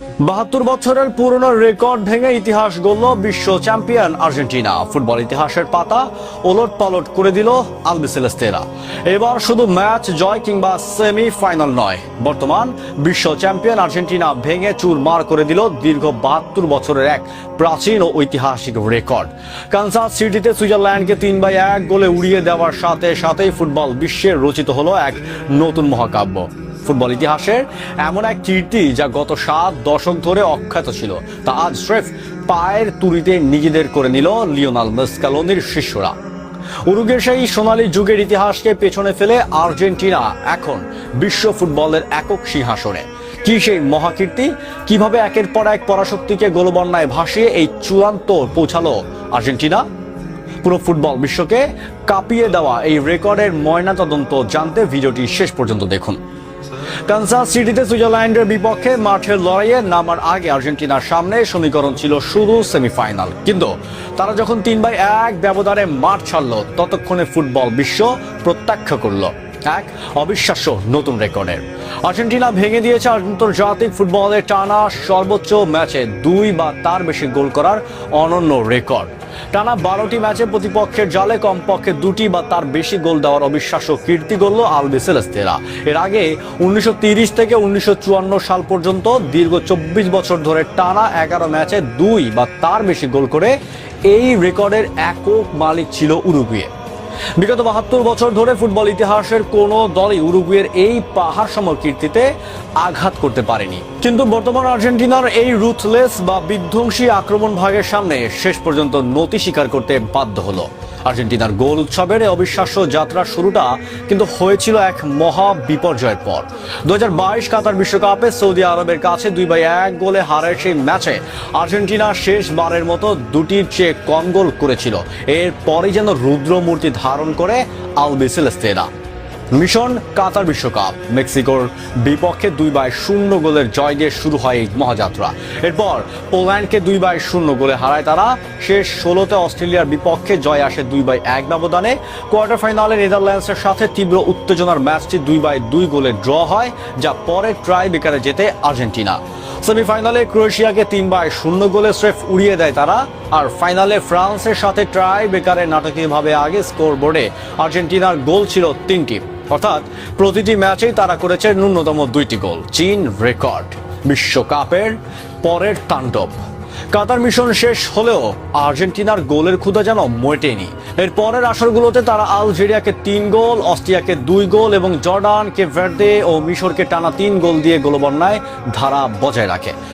72 বছরের পুরনো রেকর্ড ভেঙে ইতিহাস গড়ল বিশ্ব চ্যাম্পিয়ন আর্জেন্টিনা। ফুটবল ইতিহাসের পাতা ওলটপালট করে দিল আলবিসেলেস্তেরা। এবার শুধু ম্যাচ জয় কিংবা সেমিফাইনাল নয়, বর্তমান বিশ্ব চ্যাম্পিয়ন আর্জেন্টিনা ভেঙে চুরমার করে দিল দীর্ঘ 72 বছরের এক প্রাচীন ও ঐতিহাসিক রেকর্ড। কানসাস সিটিতে সুইজারল্যান্ডকে 3-1 গোলে উড়িয়ে দেওয়ার সাথে সাথেই ফুটবল বিশ্বে রচিত হলো এক নতুন মহাকাব্য। ফুটবল ইতিহাসের এমন এক কীর্তি যা গত 7 দশক ধরে অখ্যাত ছিল, তা আজ স্রেফ পায়ের তুড়িতে নিজেদের করে নিল লিওনেল স্ক্যালোনির শিষ্যরা। উরুগুয়ের সেই সোনালী যুগের ইতিহাসকে পেছনে ফেলে আর্জেন্টিনা এখন বিশ্ব ফুটবলের একক সিংহাসনে। কি সেই মহাকীর্তি, কিভাবে একের পর এক পরাশক্তিকে গোলবন্যায় ভাসিয়ে এই চূড়ান্ত পৌঁছালো আর্জেন্টিনা? পুরো ফুটবল বিশ্বকে কাঁপিয়ে দেওয়া এই রেকর্ডের ময়নাতদন্ত জানতে ভিডিওটি শেষ পর্যন্ত দেখুন। কানসাস সিটিতে সুইজারল্যান্ডের বিপক্ষে মাঠের লড়াইয়ে নামার আগে আর্জেন্টিনার সামনে সমীকরণ ছিল শুধু সেমিফাইনাল, কিন্তু তারা যখন 3-1 ব্যবধানে মাঠ ছাড়ল, ততক্ষণে ফুটবল বিশ্ব প্রত্যাখ্য করল এক অবিশ্বাস্য নতুন রেকর্ডের। আর্জেন্টিনা ভেঙে দিয়েছে আন্তর্জাতিক ফুটবলের টানা সর্বোচ্চ ম্যাচে 2 বা তার বেশি গোল করার অনন্য রেকর্ড। টানা 12টি ম্যাচে প্রতিপক্ষের জালে কমপক্ষে 2টি বা তার বেশি গোল দেওয়ার অবিশ্বাস্য কীর্তি গড়ল আলবিসেলেস্তেরা। এর আগে 1930 থেকে 1954 সাল পর্যন্ত দীর্ঘ 24 বছর ধরে টানা 11 ম্যাচে 2 বা তার বেশি গোল করে এই রেকর্ডের একক মালিক ছিল উরুগুয়ে। বিগত 72 বছর ধরে ফুটবল ইতিহাসের কোনো দলই উরুগুয়ের এই পাহাড়সম কীর্তিতে আঘাত করতে পারেনি। কিন্তু বর্তমান আর্জেন্টিনার এই রুথলেস বা বিধ্বংসী আক্রমণ ভাগের সামনে শেষ পর্যন্ত নতি স্বীকার করতে বাধ্য হলো। আর্জেন্টিনার গোল উৎসবের অবিশ্বাস্য যাত্রার শুরুটা কিন্তু হয়েছিল এক মহা বিপর্যয়ের পর। 2022 কাতার বিশ্বকাপে সৌদি আরবের কাছে 2-1 গোলে হারের সেই ম্যাচে আর্জেন্টিনা শেষবারের মতো 2টির চেয়ে কম গোল করেছিল। এরপরই যেন রুদ্রমূর্তি ধারণ করে আলবিসেলেস্তেরা। মিশন কাতার বিশ্বকাপ, মেক্সিকোর বিপক্ষে 2-0 গোলের জয় দিয়ে শুরু হয় এই মহাযাত্রা। এরপর পোল্যান্ডকে 2-0 গোলে হারায় তারা। শেষ 16তে অস্ট্রেলিয়ার বিপক্ষে জয় আসে 2-1 ব্যবধানে। কোয়ার্টার ফাইনালে নেদারল্যান্ডসের সাথে তীব্র উত্তেজনার ম্যাচটি 2-2 গোলে ড্র হয়, যা পরে ট্রাই বেকারে জেতে আর্জেন্টিনা। সেমিফাইনালে ক্রোয়েশিয়াকে 3-0 গোলে স্রেফ উড়িয়ে দেয় তারা। আর ফাইনালে ফ্রান্সের সাথে ট্রাই বেকারে নাটকীয়ভাবে আগে স্কোর বোর্ডে আর্জেন্টিনার গোল ছিল 3টি, অর্থাৎ প্রতিটি ম্যাচেই তারা করেছে ন্যূনতম 2টি গোল। চীন রেকর্ড, বিশ্বকাপের পরের তাণ্ডব। কাতার মিশন শেষ হলেও আর্জেন্টিনার গোলের ক্ষুধা যেন মেটেনি। এর পরের আসরগুলোতে তারা আলজেরিয়াকে 3 গোল, অস্ট্রিয়াকে 2 গোল এবং জর্ডান, কেপ ভার্দে ও মিশরকে টানা 3 গোল দিয়ে গোলবন্যায় ধারা বজায় রাখে।